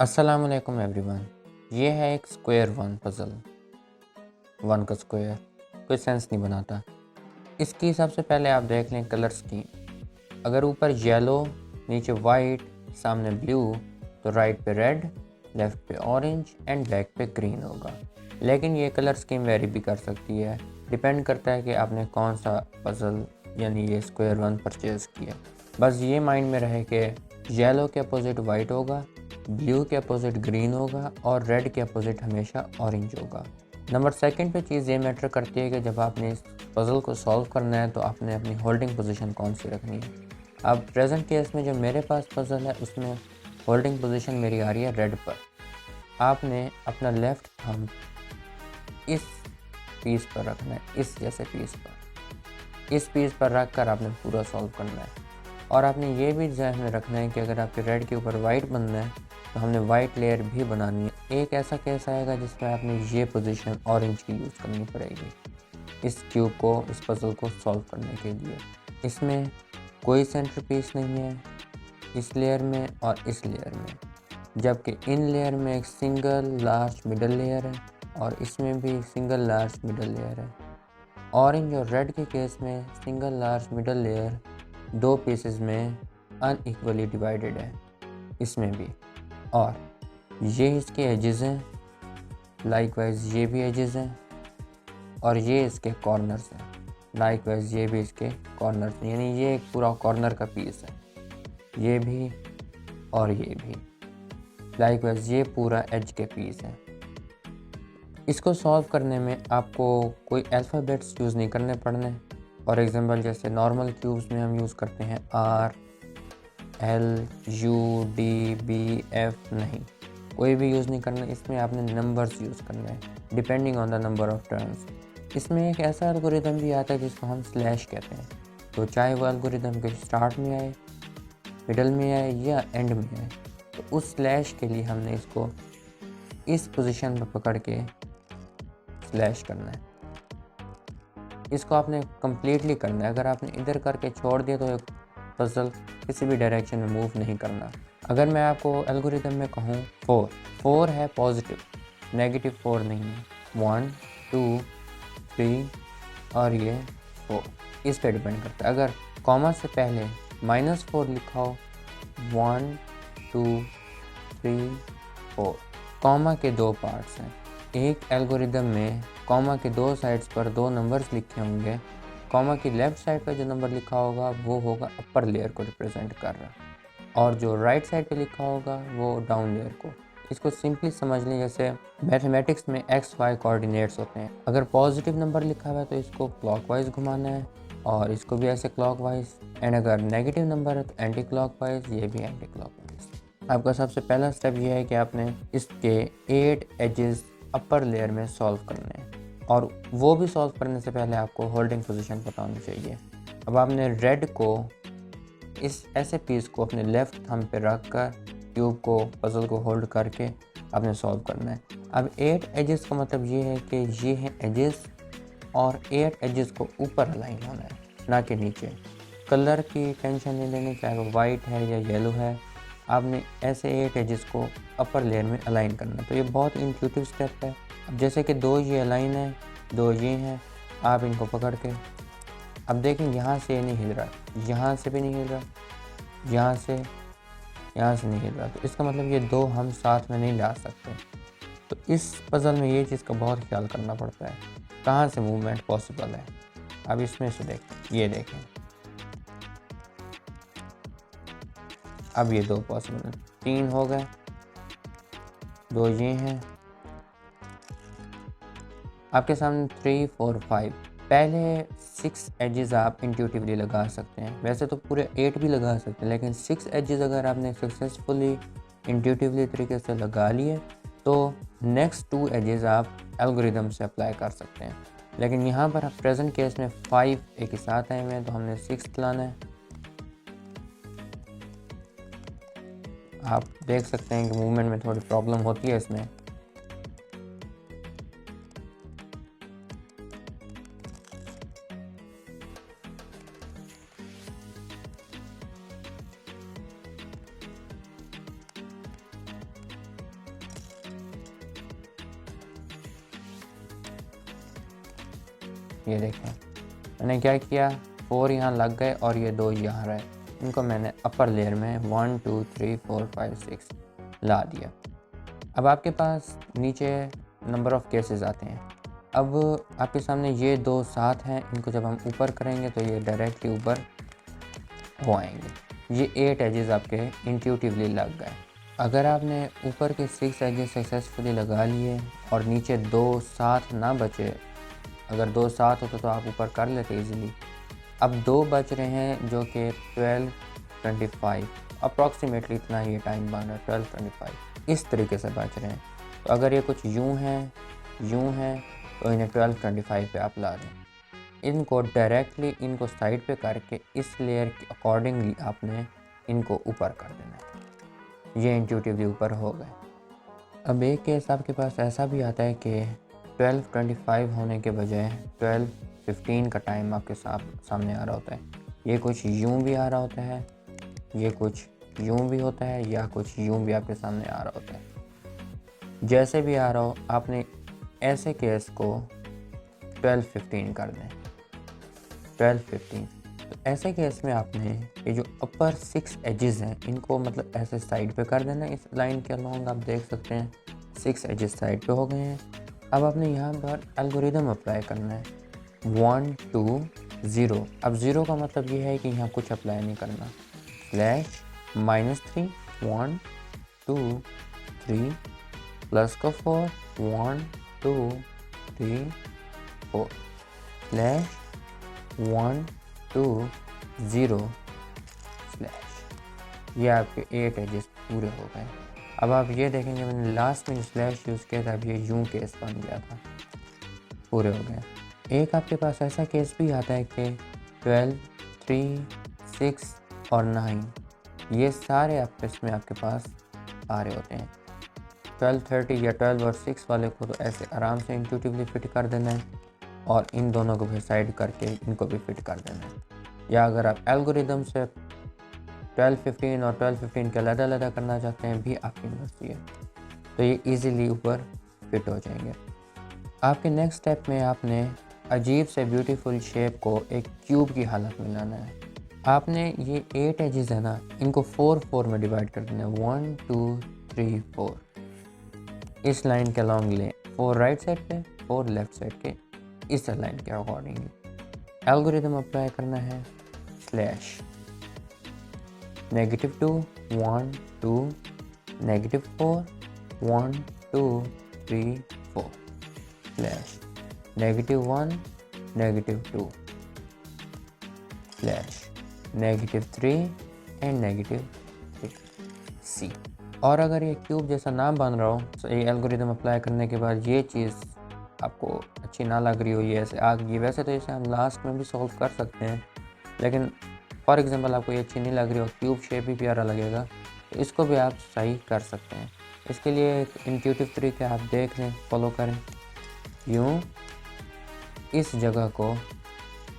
अस्सलामुअलैकुम एवरीवन। ये है एक स्क्वायर वन पज़ल। वन का स्क्वायर कोई सेंस नहीं बनाता। इसकी सबसे पहले आप देख लें कलर स्कीम। अगर ऊपर येलो, नीचे वाइट, सामने ब्लू, तो राइट पे रेड, लेफ्ट पे ऑरेंज एंड बैक पे ग्रीन होगा। लेकिन ये कलर स्कीम वेरी भी कर सकती है, डिपेंड करता है कि आपने कौन सा पज़ल यानी ये स्क्वायर वन परचेज़ किया। बस ये माइंड में रहे कि येलो के अपोजिट वाइट होगा, ब्लू के अपोजिट ग्रीन होगा और रेड के अपोजिट हमेशा ऑरेंज होगा। नंबर सेकंड पे चीज़ ये मैटर करती है कि जब आपने इस पज़ल को सॉल्व करना है तो आपने अपनी होल्डिंग पोजीशन कौन सी रखनी है। अब प्रेजेंट केस में जो मेरे पास पज़ल है उसमें होल्डिंग पोजीशन मेरी आ रही है रेड पर। आपने अपना लेफ़्ट थंब इस पीस पर रखना है, इस जैसे पीस पर। इस पीस पर रख कर आपने पूरा सॉल्व करना है। और आपने ये भी ध्यान में रखना है कि अगर आपके रेड के ऊपर वाइट बनना है तो हमने वाइट लेयर भी बनानी है। एक ऐसा केस आएगा जिसमें आपने ये पोजीशन ऑरेंज की यूज़ करनी पड़ेगी इस क्यूब को, इस पज़ल को सॉल्व करने के लिए। इसमें कोई सेंटर पीस नहीं है इस लेयर में और इस लेयर में, जबकि इन लेयर में एक सिंगल लार्ज मिडल लेयर है और इसमें भी सिंगल लार्ज मिडल लेयर है। ऑरेंज और रेड के केस में सिंगल लार्ज मिडल लेयर दो पीसेस में अनइक्वली डिवाइडेड है इसमें भी। और ये इसके एजेस हैं, लाइकवाइज ये भी एजेस हैं और ये इसके कॉर्नर्स हैं, लाइकवाइज ये भी इसके कॉर्नर्स हैं। यानी ये एक पूरा कॉर्नर का पीस है, ये भी और ये भी। लाइकवाइज ये पूरा एज के पीस है। इसको सॉल्व करने में आपको कोई अल्फ़ाबेट्स यूज़ नहीं करने पड़ने। फॉर एग्जांपल जैसे नॉर्मल क्यूब्स में हम यूज़ करते हैं R, L, U, D, B, F, नहीं, कोई भी यूज़ नहीं करना। इसमें आपने नंबर्स यूज़ करना है depending on the number of turns. इसमें एक ऐसा एल्गोरिदम भी आता है जिसको हम स्लैश कहते हैं। तो चाहे वो एल्गोरिदम के स्टार्ट में आए, मिडल में आए या एंड में आए, तो उस स्लैश के लिए हमने इसको इस पोजीशन पर पकड़ के स्लैश करना है। इसको आपने कम्प्लीटली करना है। अगर आपने इधर करके छोड़ दिया तो पज़ल किसी भी डायरेक्शन में मूव नहीं करना। अगर मैं आपको एल्गोरिदम में कहूँ 4 है पॉजिटिव, नेगेटिव 4 नहीं है। 1, 2, 3 और ये 4, इस पे डिपेंड करता है। अगर कॉमा से पहले -4 लिखा हो, 1, 2, 3, 4। कॉमा के दो पार्ट्स हैं। एक एल्गोरिदम में कॉमा के दो साइड्स पर दो नंबर्स लिखे होंगे। कॉमा की लेफ़्ट साइड पर जो नंबर लिखा होगा वो होगा अपर लेयर को रिप्रेजेंट कर रहा, और जो राइट साइड पे लिखा होगा वो डाउन लेयर को। इसको सिंपली समझ लें जैसे मैथमेटिक्स में एक्स वाई कोऑर्डिनेट्स होते हैं। अगर पॉजिटिव नंबर लिखा हुआ है तो इसको क्लॉकवाइज घुमाना है और इसको भी ऐसे क्लॉकवाइज, एंड अगर नेगेटिव नंबर है तो एंटी क्लॉकवाइज, ये भी एंटी क्लॉकवाइज। आपका सबसे पहला स्टेप ये है कि आपने इसके 8 एजेस अपर लेयर में सॉल्व करने हैं, और वो भी सॉल्व करने से पहले आपको होल्डिंग पोजीशन पता होनी चाहिए। अब आपने रेड को इस ऐसे पीस को अपने लेफ़्ट थंब पे रख कर क्यूब को, पज़ल को होल्ड करके आपने सॉल्व करना है। अब 8 एजेस का मतलब ये है कि ये हैं एजेस, और 8 एजेस को ऊपर अलाइन होना है, ना कि नीचे। कलर की टेंशन नहीं लेनी, चाहे वो वाइट है या येलो है, आपने ऐसे 8 एजेस को अपर लेयर में अलाइन करना है। तो ये बहुत इंट्यूटिव स्टेप है। अब जैसे कि दो ये अलाइन है, दो ये हैं, आप इनको पकड़ के अब देखें यहाँ से ये नहीं हिल रहा, यहाँ से भी नहीं हिल रहा, यहाँ से नहीं हिल रहा, तो इसका मतलब ये दो हम साथ में नहीं ला सकते। तो इस पज़ल में ये चीज़ का बहुत ख्याल करना पड़ता है, कहाँ से मूवमेंट पॉसिबल है। अब इसमें से देखें, ये देखें, अब ये दो पॉसिबल हैं, 3 हो गए, 2 ये हैं, आपके सामने 3, 4, 5। पहले 6 एजेस आप इंट्यूटिवली लगा सकते हैं, वैसे तो पूरे 8 भी लगा सकते हैं, लेकिन 6 एजेस अगर आपने सक्सेसफुली इंट्यूटिवली तरीके से लगा लिए तो नेक्स्ट 2 एजेस आप एल्गोरिदम से अप्लाई कर सकते हैं। लेकिन यहाँ पर प्रेजेंट केस में 5 एक ही साथ आए हुए हैं, तो हमने 6 लाना है। आप देख सकते हैं कि मूवमेंट में थोड़ी प्रॉब्लम होती है इसमें। ये देखें मैंने क्या किया, 4 यहाँ लग गए और ये 2 यहाँ रहे, इनको मैंने अपर लेयर में 1 2 3 4 5 6 ला दिया। अब आपके पास नीचे नंबर ऑफ़ केसेस आते हैं। अब आपके सामने ये 2 साथ हैं, इनको जब हम ऊपर करेंगे तो ये डायरेक्टली ऊपर हो आएंगे। ये 8 एजेस आपके इंट्यूटिवली लग गए। अगर आपने ऊपर के 6 एजेस सक्सेसफुली लगा लिए और नीचे 2 साथ ना बचे, अगर 2 साथ होते तो आप ऊपर कर लेते इजीली। अब 2 बच रहे हैं जो कि 12 25 अप्रॉक्सीमेटली इतना ये टाइम बन रहा है, 12 25 इस तरीके से बच रहे हैं। तो अगर ये कुछ यूँ हैं तो इन्हें 12 25 पे आप ला दें। इनको डायरेक्टली इनको साइड पे करके इस लेयर के अकॉर्डिंगली आपने इनको ऊपर कर देना है। ये इंट्यूटिवली ऊपर हो गए। अब एक केस आपके पास ऐसा भी आता है कि 12 25 होने के बजाय 12 15 का टाइम आपके सामने आ रहा होता है। ये कुछ यूँ भी आ रहा होता है, ये कुछ यूँ भी होता है, या कुछ यूँ भी आपके सामने आ रहा होता है। जैसे भी आ रहा हो आपने ऐसे केस को 12 15 कर दें, 12 15। तो ऐसे केस में आपने ये जो अपर 6 एजेस हैं इनको मतलब ऐसे साइड पे कर देना। इस लाइन के अलोंग आप देख सकते हैं 6 एजेस साइड पे हो गए हैं। अब आपने यहाँ पर एल्गोरिदम अप्लाई करना है 1 2 0। अब 0 का मतलब ये है कि यहाँ कुछ अप्लाई नहीं करना। स्लैश -3 1 2 3 प्लस का 4 1 2 3 4 स्लैश 1 2 0 स्लैश। ये आपके 8 एजेस पूरे हो गए। अब आप ये देखेंगे मैंने लास्ट में स्लैश यूज़ किया था, अब ये यूँ केस बन गया था, पूरे हो गए। एक आपके पास ऐसा केस भी आता है कि 12 3 6 और 9 ये सारे आपस में आपके पास आ रहे होते हैं। 12 30 या 12 और 6 वाले को तो ऐसे आराम से इंट्यूटिवली फिट कर देना है और इन दोनों को भी साइड करके इनको भी फिट कर देना है। या अगर आप एल्गोरिदम से 12 15 और 12 15 के अलग करना चाहते हैं भी आपकी मर्जी है, तो ये इजीली ऊपर फिट हो जाएंगे। आपके नेक्स्ट स्टेप में आपने अजीब से ब्यूटीफुल शेप को एक क्यूब की हालत में लाना है। आपने ये 8 एजेस है ना, इनको 4 4 में डिवाइड कर देना है, 1 2 3 4। इस लाइन के अलॉन्ग लें 4 राइट साइड पे, 4 लेफ्ट साइड के, इस लाइन के अकॉर्डिंगली एल्गोरिदम अप्लाई करना है। स्लैश -2 1 2 -4 1 2 3 4 स्लैश -1 -2 स्लैश -3 एंड -3 सी। और अगर ये क्यूब जैसा ना बन रहा हो तो ये एल्गोरिदम अप्लाई करने के बाद ये चीज़ आपको अच्छी ना लग रही हो, ये ऐसे आ गई, वैसे तो इसे हम लास्ट में भी सॉल्व कर सकते हैं, लेकिन फॉर एग्जांपल आपको ये अच्छी नहीं लग रही हो, क्यूब शेप भी प्यारा लगेगा, तो इसको भी आप सही कर सकते हैं। इसके लिए एक इंट्यूटिव तरीका आप देख लें, फॉलो करें। यूँ इस जगह को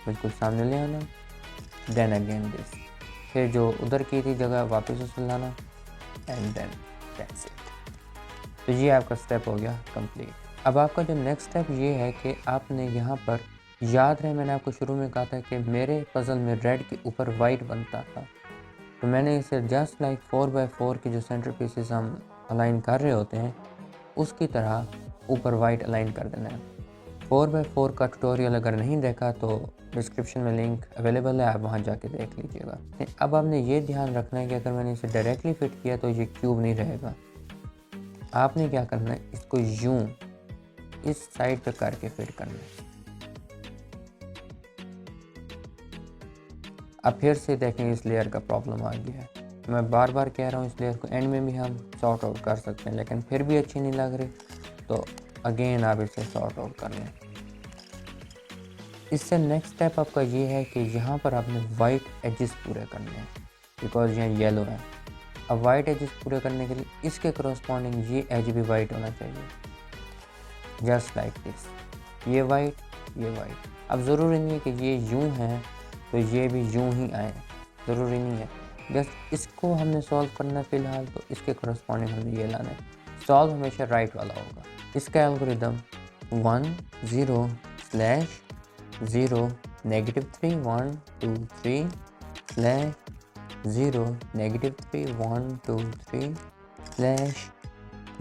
बिल्कुल सामने ले आना, देन अगेन दिस, फिर जो उधर की थी जगह वापस उसे लाना, एंड देन दैट्स इट। तो ये आपका स्टेप हो गया कंप्लीट। अब आपका जो नेक्स्ट स्टेप ये है कि आपने यहाँ पर, याद रहे मैंने आपको शुरू में कहा था कि मेरे पज़ल में रेड के ऊपर वाइट बनता था, तो मैंने इसे जस्ट लाइक 4x4 के जो सेंटर पीसेस हम अलाइन कर रहे होते हैं उसकी तरह ऊपर वाइट अलाइन कर देना है। 4x4 का ट्यूटोरियल अगर नहीं देखा तो डिस्क्रिप्शन में लिंक अवेलेबल है, आप वहाँ जाके देख लीजिएगा। अब आपने ये ध्यान रखना है कि अगर मैंने इसे डायरेक्टली फिट किया तो ये क्यूब नहीं रहेगा। आपने क्या करना है, इसको यूँ इस साइड पे करके फिट करना है। अब फिर से देखें इस लेयर का प्रॉब्लम आ गया है। मैं बार बार कह रहा हूँ इस लेयर को एंड में भी हम सॉर्ट आउट कर सकते हैं, लेकिन फिर भी अच्छी नहीं लग रही, तो अगेन आप इसे सॉर्ट आउट कर लें। इससे नेक्स्ट स्टेप आपका ये है कि यहाँ पर आपने वाइट एजेस पूरे करने हैं, बिकॉज यहाँ येलो है। अब वाइट एजेस पूरे करने के लिए इसके करस्पॉन्डिंग ये एज भी वाइट होना चाहिए, जस्ट लाइक दिस। ये वाइट, ये वाइट। अब ज़रूरी नहीं है कि ये यूँ है तो ये भी यूँ ही आए, ज़रूरी नहीं है। जस्ट इसको हमने सॉल्व करना है फ़िलहाल, तो इसके करस्पॉन्डिंग हमें ये लाना है। सॉल्व हमेशा राइट वाला होगा। इसका एल्गोरिदम 1 0 स्लैश 0 -3 1 2 3 स्लैश 0 -3 1 2 3 स्लैश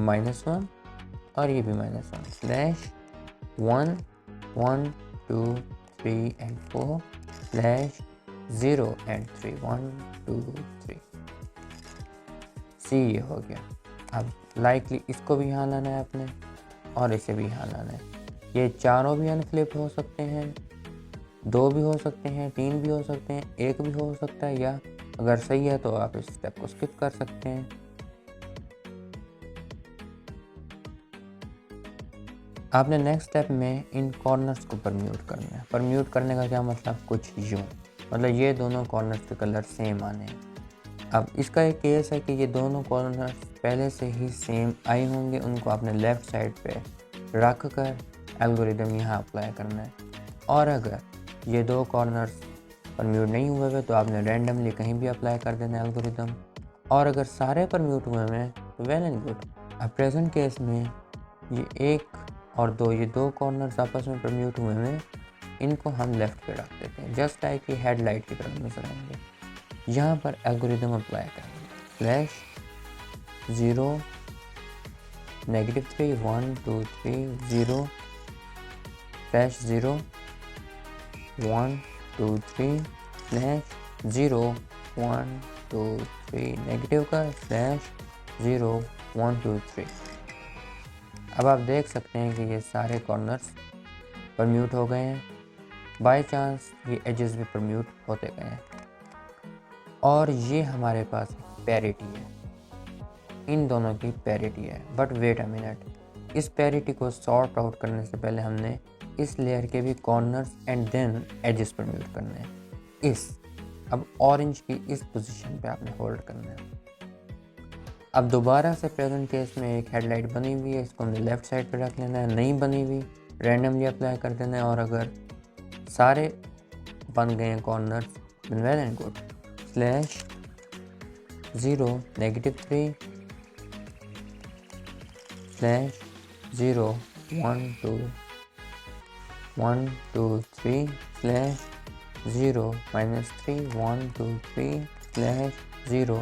-1 और ये भी -1 स्लैश 1 1 2 3 एंड 4 स्लैश 0 एंड 3 1 2 3 सी ये हो गया। अब लाइकली इसको भी यहाँ लाना है आपने और इसे भी यहाँ लाना है। ये चारों भी अनफ्लिप्ड हो सकते हैं, 2 भी हो सकते हैं, 3 भी हो सकते हैं, 1 भी हो सकता है, या अगर सही है तो आप इस स्टेप को स्किप कर सकते हैं। आपने नेक्स्ट स्टेप में इन कॉर्नर्स को परम्यूट करना है। परम्यूट करने का क्या मतलब, कुछ यूँ, मतलब ये दोनों कॉर्नर्स के कलर सेम आने हैं। अब इसका एक केस है कि ये दोनों कॉर्नर्स पहले से ही सेम आए होंगे, उनको आपने लेफ़्ट साइड पे रख कर एल्गोरिदम यहाँ अप्लाई करना है। और अगर ये 2 कॉर्नर्स परम्यूट नहीं हुए हुए तो आपने रैंडमली कहीं भी अप्लाई कर देना एल्गोरिदम। और अगर सारे परम्यूट हुए हैं तो वेल एंड गुड। अब प्रेजेंट केस में ये 1 और 2, ये 2 कॉर्नर्स आपस में परम्यूट हुए हैं, इनको हम लेफ़्ट पे रख देते हैं, जस्ट लाइक ये हेडलाइट की तरह नजर आएंगे। यहाँ पर एल्गोरिदम अप्लाई करेंगे स्लैश 0 -3 1 2 3 0 स्लैश 0 1 2 3 स्लैश 0 1 2 3 नेगेटिव का स्लैश 0 1 2 3। अब आप देख सकते हैं कि ये सारे कॉर्नर्स परम्यूट हो गए हैं। बाय चांस ये एजेस भी परम्यूट होते गए हैं और ये हमारे पास पैरिटी है, इन दोनों की पैरिटी है। बट वेट अ मिनट, इस पैरिटी को सॉर्ट आउट करने से पहले हमने इस लेयर के भी corners and then edges permute करने हैं। अब ऑरेंज की इस पोजीशन पे आपने होल्ड करना है। अब दोबारा से प्रेजेंट केस में एक हेडलाइट बनी हुई है, इसको हमने लेफ़्ट साइड पे रख लेना है। नहीं बनी हुई रैंडमली अप्लाई कर देना है, और अगर सारे बन गए हैं corners then well and good slash 0 -3 slash 0 1 2 1 2 3 slash 0 -3 1 2 3 slash 0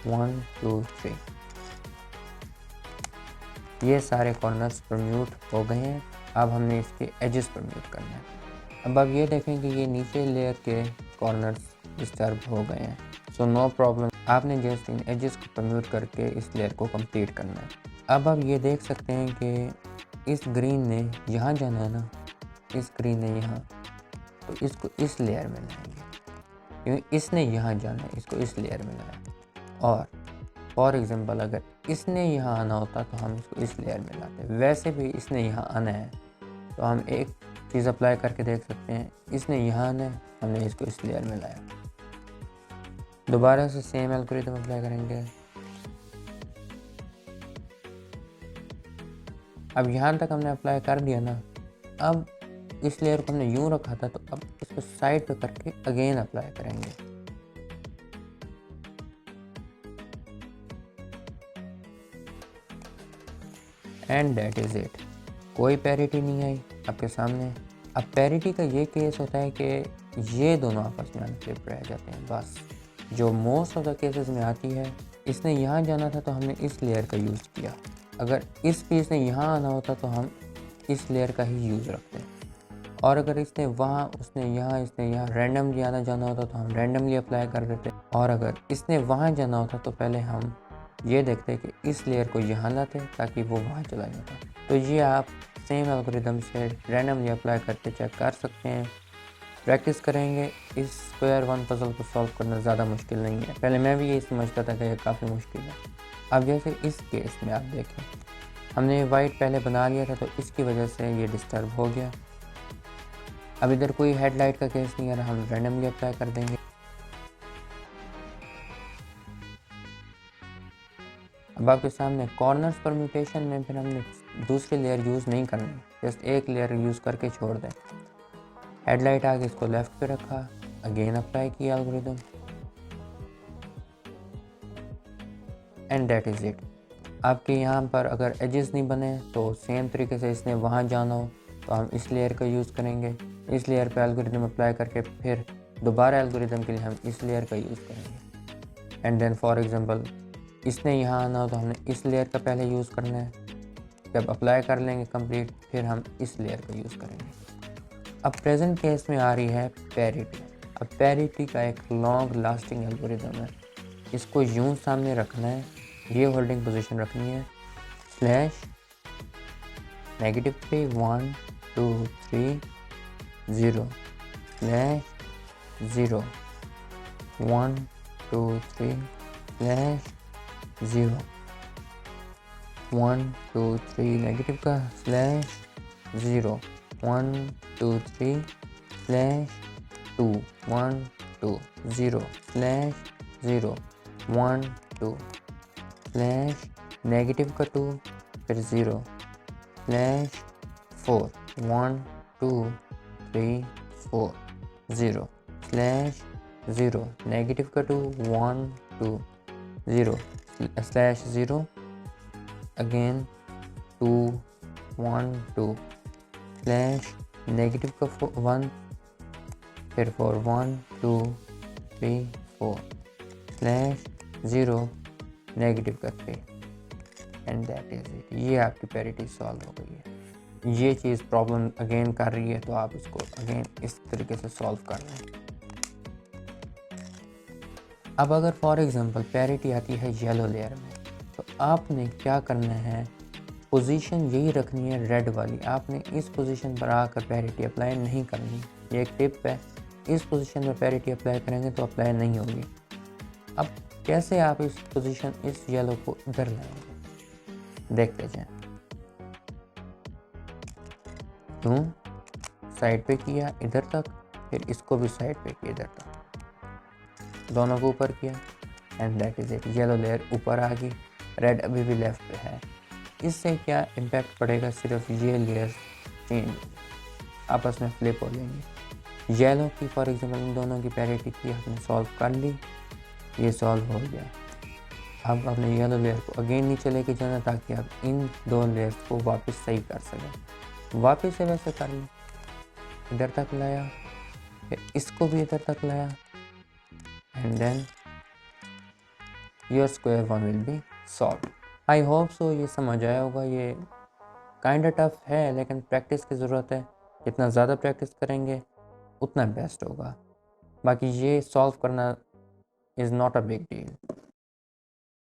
1 2 3। ये सारे कॉर्नर्स परम्यूट हो गए हैं। अब हमने इसके एजेस परम्यूट करना है। अब आप ये देखें कि ये नीचे लेयर के कॉर्नर्स डिस्टर्ब हो गए हैं, सो नो प्रॉब्लम। आपने जस्ट इन एजेस को परम्यूट करके इस लेयर को कंप्लीट करना है। अब आप ये देख सकते हैं कि इस ग्रीन ने यहाँ जाना है ना, इस ग्रीन ने यहाँ, तो इसको इस लेयर में लाएंगे, क्योंकि इसने यहाँ जाना है, इसको इस लेयर में लाया। और फॉर एग्जांपल अगर इसने यहाँ आना होता तो हम इसको इस लेयर में लाते। वैसे भी इसने यहाँ आना है तो हम एक चीज़ अप्लाई करके देख सकते हैं, इसने यहाँ आना है, हमने इसको इस लेयर में लाया। दोबारा से सेम एल्गोरिथम अप्लाई करेंगे। अब यहाँ तक हमने अप्लाई कर दिया ना, अब इस लेयर को हमने यूँ रखा था, तो अब इसको साइड पे करके अगेन अप्लाई करेंगे। And that is it. कोई पैरिटी नहीं आई आपके सामने। अब पैरिटी का ये केस होता है कि ये दोनों आपस में अनफ्लिप्ड रह जाते हैं, बस। जो मोस्ट ऑफ द केसेस में आती है, इसने यहाँ जाना था तो हमने इस लेयर का यूज़ किया। अगर इस पीस ने यहाँ आना होता तो हम इस लेयर का ही यूज़ रखते हैं। और अगर इसने वहाँ, उसने यहाँ, इसने यहाँ रैंडमली आना जाना होता तो हम रैंडमली अप्लाई कर देते। और अगर इसने वहाँ जाना होता तो पहले हम ये देखते कि इस लेयर को यहाँ लाते ताकि वो वहाँ चला जाता। तो ये आप सेम एल्गोरिथम से रैंडमली अप्लाई करके चेक कर सकते हैं। प्रैक्टिस करेंगे। इस स्क्वायर वन पजल को सॉल्व करना ज़्यादा मुश्किल नहीं है। पहले मैं भी ये समझता था कि ये काफ़ी मुश्किल है। अब जैसे इस केस में आप देखें, हमने वाइट पहले बना लिया था तो इसकी वजह से ये डिस्टर्ब हो गया। अब इधर कोई हेडलाइट का केस नहीं आ रहा, हम रैंडमली अप्लाई कर देंगे। अब आपके सामने कॉर्नर्स परम्यूटेशन में फिर हमने दूसरी लेयर यूज़ नहीं करनी, जस्ट एक लेयर यूज़ करके छोड़ दें। हेडलाइट आगे इसको लेफ़्ट पे रखा, अगेन अप्लाई किया algorithm, and that is it. आपके यहाँ पर अगर एजेस नहीं बने तो सेम तरीके से इसने वहाँ जाना हो तो हम इस लेयर का यूज़ करेंगे। इस लेयर पे एल्गोरिदम अप्लाई करके फिर दोबारा एल्गोरिदम के लिए हम इस लेयर का यूज़ करेंगे। एंड देन फॉर एग्जांपल इसने यहाँ आना हो तो हमने इस लेयर का पहले यूज़ करना है। जब अप्लाई कर लेंगे कंप्लीट, फिर हम इस लेयर का यूज़ करेंगे। अब प्रेजेंट केस में आ रही है पैरिटी। अब पैरिटी का एक लॉन्ग लास्टिंग एल्गोरिदम है। इसको यूं सामने रखना है, ये होल्डिंग पोजीशन रखनी है, स्लैश नेगेटिव पे 1 2 3 0 स्लैश 0 1 2 3 स्लैश 0 1 2 3 नेगेटिव का slash 0 1 2 3 slash 2 1 2 0 slash 0 1 2 slash negative का 2 फिर 0 स्लैश 4 1 2 3 4 0 स्लैश 0 नेगेटिव का 2 1 2 0 स्लैश 0 अगेन 2 1 2 स्लैश नेगेटिव का 1 फिर 4 1 2 3 4 स्लैश 0 नेगेटिव का 3 एंड दैट इज इट। ये आपकी पैरिटी सॉल्व हो गई है। ये चीज़ प्रॉब्लम अगेन कर रही है तो आप इसको अगेन इस तरीके से सॉल्व कर लें। अब अगर फॉर एग्जांपल पैरिटी आती है येलो लेयर में, तो आपने क्या करना है, पोजीशन यही रखनी है रेड वाली। आपने इस पोजीशन पर आकर पैरिटी अप्लाई नहीं करनी। ये एक टिप है, इस पोजीशन पर पैरिटी अप्लाई करेंगे तो अप्लाई नहीं होगी। अब कैसे आप इस पोजीशन इस येलो को इधर लाएंगे, देखते जाएं। क्यों साइड पे किया इधर तक, फिर इसको भी साइड पे किया इधर तक, दोनों को ऊपर किया and that is it. Yellow layer ऊपर आ गई, रेड अभी भी लेफ्ट पे है। इससे क्या इम्पैक्ट पड़ेगा, सिर्फ ये लेयर चेंज आपस में फ्लिप हो जाएंगे। येलो की फॉर एग्जांपल इन दोनों की पैरिटी की हमने सॉल्व कर ली, ये सॉल्व हो गया। अब अपने येलो लेयर को अगेन नीचे लेके जाना ताकि आप इन दो लेयर्स को वापस सही कर सकें। वापस से वैसे कर लें, इधर तक लाया, फिर इसको भी इधर तक लाया and then your square one will be solve. I hope so ये समझ आया होगा। ये काइंड टफ है लेकिन प्रैक्टिस की ज़रूरत है। जितना ज़्यादा प्रैक्टिस करेंगे उतना बेस्ट होगा। बाकी ये सॉल्व करना is not a big deal.